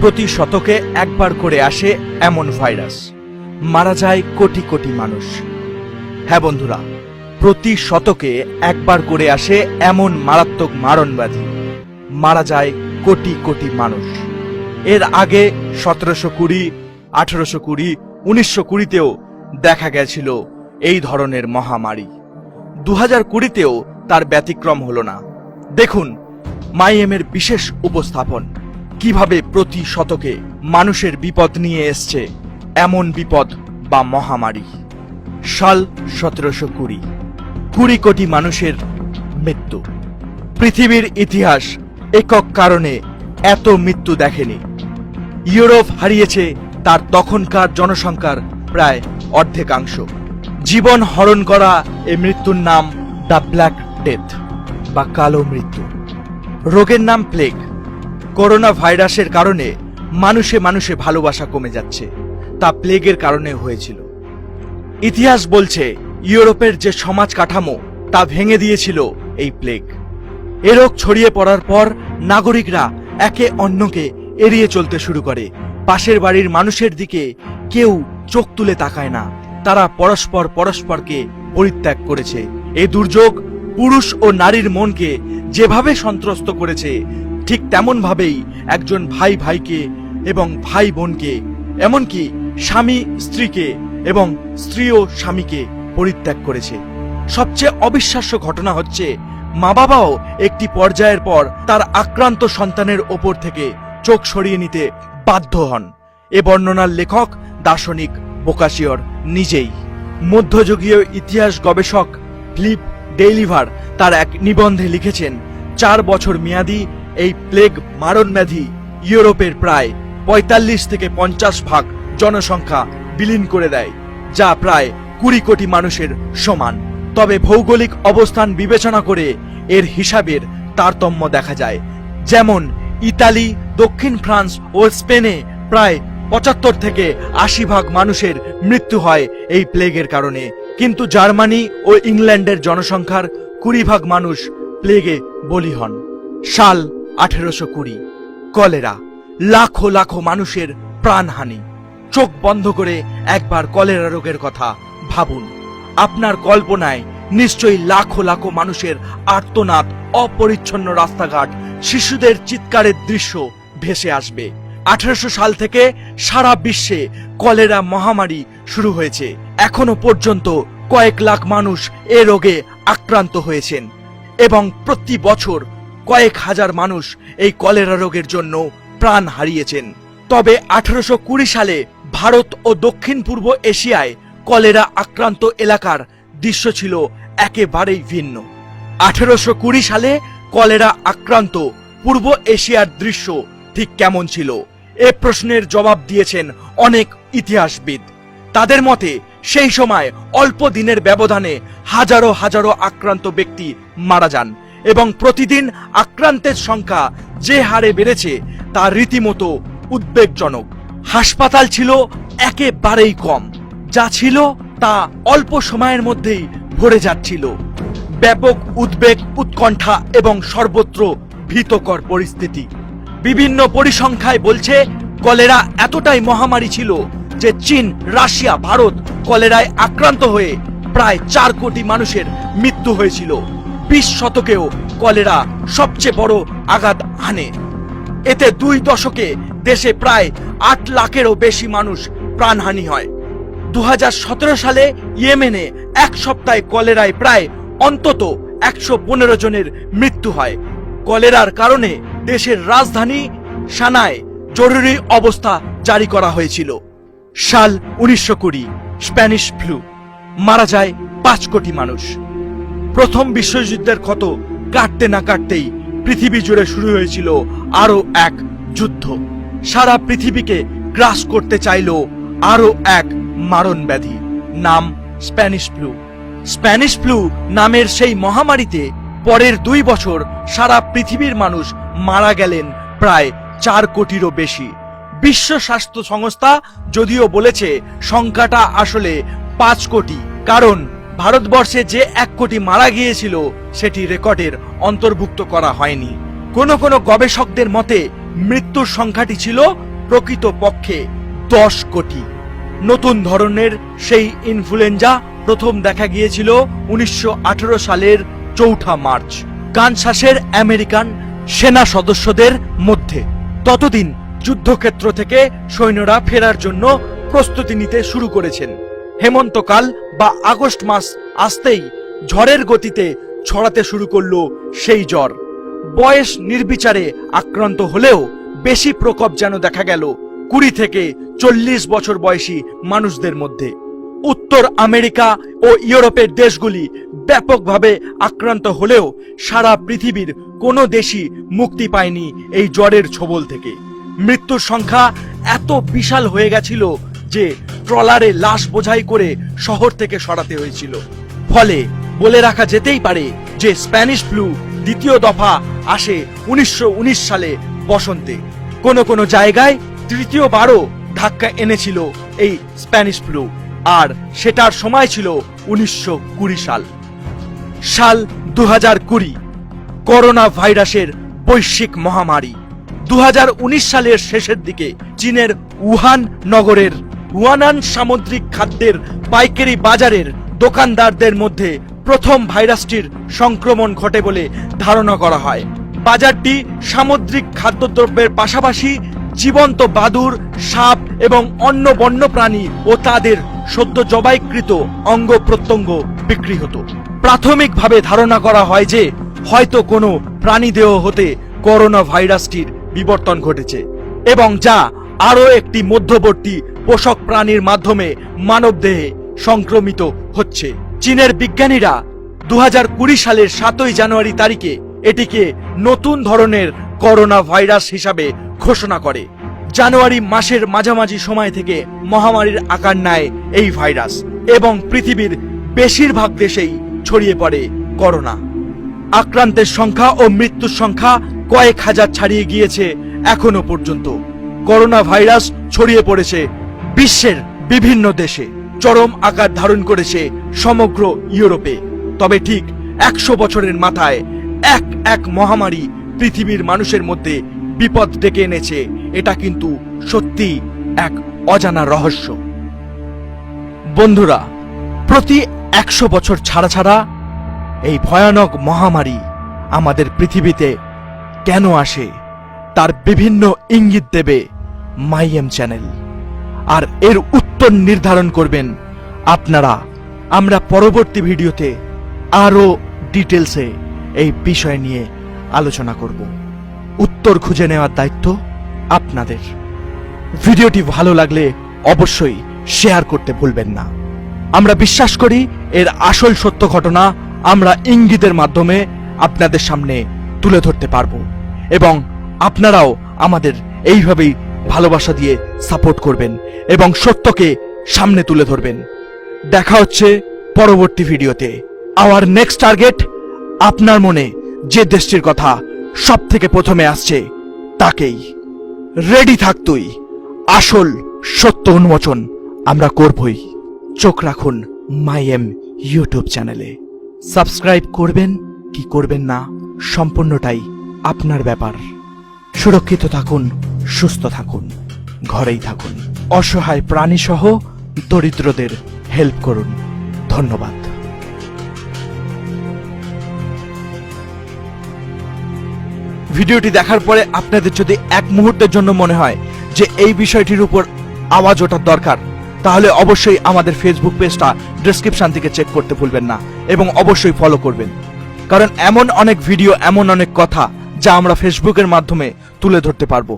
প্রতি শতকে একবার করে আসে এমন ভাইরাস, মারা যায় কোটি কোটি মানুষ। হ্যাঁ বন্ধুরা, প্রতি শতকে একবার করে আসে এমন মারাত্মক মারণব্যাধি, মারা যায় কোটি কোটি মানুষ। এর আগে 1720, 1820, 1920তেও দেখা গেছিল এই ধরনের মহামারী। 2020তেও তার ব্যতিক্রম হলো না। দেখুন মাইএমের বিশেষ উপস্থাপন, কিভাবে প্রতি শতকে মানুষের বিপদ নিয়ে এসছে এমন বিপদ বা মহামারী। সাল 1720, 20 কোটি মানুষের মৃত্যু। পৃথিবীর ইতিহাস একক কারণে এত মৃত্যু দেখেনি। ইউরোপ হারিয়েছে তার তখনকার জনসংখ্যার প্রায় অর্ধেকাংশ। জীবন হরণ করা এই মৃত্যুর নাম দ্য ব্ল্যাক ডেথ বা কালো মৃত্যু। রোগের নাম প্লেগ। করোনা ভাইরাসের কারণে মানুষে মানুষে ভালোবাসা কমে যাচ্ছে, তা প্লেগের কারণে হয়েছিল। ইতিহাস বলছে ইউরোপের যে সমাজ কাঠামো তা ভেঙে দিয়েছিল এই প্লেগ। এ রোগ ছড়িয়ে পড়ার পর নাগরিকরা একে অন্যকে এড়িয়ে চলতে শুরু করে। পাশের বাড়ির মানুষের দিকে কেউ চোখ তুলে তাকায় না, তারা পরস্পরকে পরিত্যাগ করেছে। এই দুর্যোগ পুরুষ ও নারীর মনকে যেভাবে সন্ত্রস্ত করেছে, ঠিক তেমন ভাবেই একজন ভাই ভাইকে এবং ভাই বোনকে, এমনকি স্বামী স্ত্রীকে এবং স্ত্রীও স্বামীকে পরিত্যাগ করেছে। সবচেয়ে অবিশ্বাস্য ঘটনা হচ্ছে, মা বাবাও একটি পর্যায়ের পর তার আক্রান্ত সন্তানের ওপর থেকে চোখ সরিয়ে নিতে বাধ্য হন। এ বর্ণনার লেখক দার্শনিক বোকাসিওর নিজেই। মধ্যযুগীয় ইতিহাস গবেষক ফিলিপ ডেইলিভার তার এক নিবন্ধে লিখেছেন, 4 বছর মেয়াদী এই প্লেগ মারণব্যাধি ইউরোপের প্রায় 45 থেকে 50 ভাগ জনসংখ্যা বিলীন করে দেয়, যা প্রায় 20 কোটি মানুষের সমান। তবে ভৌগোলিক অবস্থান বিবেচনা করে এর হিসাবের তারতম্য দেখা যায়। যেমন ইতালি, দক্ষিণ ফ্রান্স ও স্পেনে প্রায় 75 থেকে 80 ভাগ মানুষের মৃত্যু হয় এই প্লেগের কারণে, কিন্তু জার্মানি ও ইংল্যান্ডের জনসংখ্যার 20 ভাগ মানুষ প্লেগে বলি হন। সাল 1820, কলেরা, লাখো লাখো মানুষের প্রাণহানি। চোখ বন্ধ করে একবার কলেরা রোগের কথা ভাবুন। আপনার কল্পনায় নিশ্চয়ই লাখো লাখো মানুষের আর্তনাদ, অপরিচ্ছন্ন রাস্তাঘাট, শিশুদের চিৎকারের দৃশ্য ভেসে আসবে। 1800 সাল থেকে সারা বিশ্বে কলেরা মহামারী শুরু হয়েছে। এখনো পর্যন্ত কয়েক লাখ মানুষ এ রোগে আক্রান্ত হয়েছেন এবং প্রতি বছর কয়েক হাজার মানুষ এই কলেরা রোগের জন্য প্রাণ হারিয়েছেন। তবে 1820 সালে ভারত ও দক্ষিণ পূর্ব এশিয়ায় কলেরা আক্রান্ত এলাকার দৃশ্য ছিল একেবারেই ভিন্ন। 1820 সালে কলেরা আক্রান্ত পূর্ব এশিয়ার দৃশ্য ঠিক কেমন ছিল? এ প্রশ্নের জবাব দিয়েছেন অনেক ইতিহাসবিদ। তাদের মতে সেই সময় অল্প দিনের ব্যবধানে হাজারো হাজারো আক্রান্ত ব্যক্তি মারা যান এবং প্রতিদিন আক্রান্তের সংখ্যা যে হারে বেড়েছে তা রীতিমতো উদ্বেগজনক। হাসপাতাল ছিল একেবারেই কম, যা ছিল তা অল্প সময়ের মধ্যেই ভরে যাচ্ছিল। ব্যাপক উদ্বেগ, উৎকণ্ঠা এবং সর্বত্র ভীতকর পরিস্থিতি। বিভিন্ন পরিসংখ্যায় বলছে কলেরা এতটাই মহামারী ছিল যে চীন, রাশিয়া, ভারত কলেরায় আক্রান্ত হয়ে প্রায় 4 কোটি মানুষের মৃত্যু হয়েছিল। 20 শতকেও কলেরা সবচেয়ে বড় আঘাত হানে। এতে 2 দশকে দেশে প্রায় 8 লাখেরও বেশি মানুষ প্রাণহানি হয়। 2017 সালে ইয়েমেনে এক সপ্তাহে কলেরায় প্রায় অন্তত 115 জনের মৃত্যু হয়। কলেরার কারণে দেশের রাজধানী সানায় জরুরি অবস্থা জারি করা হয়েছিল। সাল 1920, স্প্যানিশ ফ্লু, মারা যায় 5 কোটি মানুষ। প্রথম বিশ্বযুদ্ধের ক্ষত কাটতে না কাটতেই পৃথিবী জুড়ে শুরু হয়েছিল আরো এক যুদ্ধ। সারা পৃথিবীকে গ্রাস করতে চাইল আরো এক মারণ ব্যাধি, নাম স্প্যানিশ ফ্লু। স্প্যানিশ ফ্লু নামের সেই মহামারীতে পরের 2 বছর সারা পৃথিবীর মানুষ মারা গেলেন প্রায় 4 কোটিরও বেশি। বিশ্ব স্বাস্থ্য সংস্থা যদিও বলেছে সংখ্যাটা আসলে 5 কোটি, কারণ ভারতবর্ষে যে 1 কোটি মারা গিয়েছিল সেটি রেকর্ডের অন্তর্ভুক্ত করা হয়নি। কোন কোন গবেষকদের মতে মৃত্যুর সংখ্যাটি ছিল প্রকৃতপক্ষে 10 কোটি। নতুন ধরনের সেই ইনফ্লুয়েঞ্জা প্রথম দেখা গিয়েছিল 1918 সালের 4 মার্চ কানসাসের আমেরিকান সেনা সদস্যদের মধ্যে। ততদিন যুদ্ধক্ষেত্র থেকে সৈন্যরা ফেরার জন্য প্রস্তুতি নিতে শুরু করেছেন। হেমন্তকাল বা আগস্ট মাস আসতেই ঝড়ের গতিতে ছড়াতে শুরু করলো সেই জ্বর। বয়স নির্বিচারে আক্রান্ত হলেও বেশি প্রকোপ যেন দেখা গেল 20 থেকে 40 বছর বয়সী মানুষদের মধ্যে। উত্তর আমেরিকা ও ইউরোপের দেশগুলি ব্যাপকভাবে আক্রান্ত হলেও সারা পৃথিবীর কোনো দেশই মুক্তি পায়নি এই জ্বরের ছোবল থেকে। মৃত্যুর সংখ্যা এত বিশাল হয়ে গেছিল যে ট্রলারে লাশ বোঝাই করে শহর থেকে সরাতে হয়েছিল। ফলে বলে রাখা যেতেই পারে যে স্প্যানিশ ফ্লু দ্বিতীয় দফা আসে 1919 সালে বসন্তে। কোনো জায়গায় তৃতীয়বারও ধাক্কা এনেছিল এই স্প্যানিশ ফ্লু, আর সেটার সময় ছিল 1920 সাল। সাল 2020 করোনা ভাইরাসের বৈশ্বিক মহামারী। 2019 সালের শেষের দিকে চীনের উহান নগরের হুয়ানান সামুদ্রিক খাদ্যের পাইকারি বাজারের দোকানদারদের মধ্যে প্রথম ভাইরাসটির সংক্রমণ ঘটে বলে ধারণা করা হয়। বাজারটি সামুদ্রিক খাদ্যদ্রব্যের পাশাপাশি জীবন্ত বাদুড়, সাপ এবং অন্য বন্যপ্রাণী ও তাদের সদ্য জবাইকৃত অঙ্গ প্রত্যঙ্গ বিক্রি হতো। প্রাথমিকভাবে ধারণা করা হয় যে হয়তো কোনো প্রাণীদেহ হতে করোনা ভাইরাসটির বিবর্তন ঘটেছে এবং যা আরও একটি মধ্যবর্তী পোষক প্রাণীর মাধ্যমে মানবদেহে সংক্রমিত হচ্ছে। চীনের বিজ্ঞানীরা 2020 সালের 7 জানুয়ারি তারিখে এটিকে নতুন ধরনের করোনা ভাইরাস হিসাবে ঘোষণা করে। জানুয়ারি মাসের মাঝামাঝি সময় থেকে মহামারীর আকার নেয় এই ভাইরাস এবং পৃথিবীর বেশিরভাগ দেশেই ছড়িয়ে পড়ে করোনা। আক্রান্তের সংখ্যা ও মৃত্যুর সংখ্যা কয়েক হাজার ছাড়িয়ে গিয়েছে এখনো পর্যন্ত। করোনা ভাইরাস ছড়িয়ে পড়েছে বিশ্বের বিভিন্ন দেশে, চরম আকার ধারণ করেছে সমগ্র ইউরোপে। তবে ঠিক 100 বছরের মাথায় এক মহামারী পৃথিবীর মানুষের মধ্যে বিপদ ডেকে এনেছে, এটা কিন্তু সত্যি এক অজানা রহস্য। বন্ধুরা, প্রতি 100 বছর ছাড়া এই ভয়ানক মহামারী আমাদের পৃথিবীতে কেন আসে তার বিভিন্ন ইঙ্গিত দেবে মাইএম চ্যানেল, আর এর উত্তর নির্ধারণ করবেন আপনারা। আমরা পরবর্তী ভিডিওতে আরো ডিটেলসে এই বিষয় নিয়ে আলোচনা করব। উত্তর খুঁজে নেওয়ার দায়িত্ব আপনাদের। ভিডিওটি ভালো লাগলে অবশ্যই শেয়ার করতে ভুলবেন না। আমরা বিশ্বাস করি এর আসল সত্য ঘটনা আমরা ইঙ্গিতের মাধ্যমে আপনাদের সামনে তুলে ধরতে পারবো এবং আপনারাও আমাদের এইভাবেই ভালোবাসা দিয়ে সাপোর্ট করবেন এবং সত্যকে সামনে তুলে ধরবেন। দেখা হচ্ছে পরবর্তী ভিডিওতে। আওয়ার নেক্সট টার্গেট, আপনার মনে যে দেশটির কথা সব থেকে প্রথমে আসছে তাকেই। রেডি থাক তুই, আসল সত্য উন্মোচন আমরা করবই। চোখ রাখুন মাইএম ইউটিউব চ্যানেলে। সাবস্ক্রাইব করবেন কি করবেন না সম্পূর্ণটাই আপনার ব্যাপার। সুরক্ষিত থাকুন, সুস্থ থাকুন, ঘরেই থাকুন। অসহায় প্রাণী সহ দরিদ্রদের হেল্প করুন। ধন্যবাদ। ভিডিওটি দেখার পরে আপনাদের যদি এক মুহূর্তের জন্য মনে হয় যে এই বিষয়টির উপর আওয়াজ ওঠার দরকার, তাহলে অবশ্যই আমাদের ফেসবুক পেজটা ডেসক্রিপশন থেকে চেক করতে ভুলবেন না এবং অবশ্যই ফলো করবেন, কারণ এমন অনেক ভিডিও, এমন অনেক কথা যা আমরা ফেসবুকের মাধ্যমে তুলে ধরতে পারবো।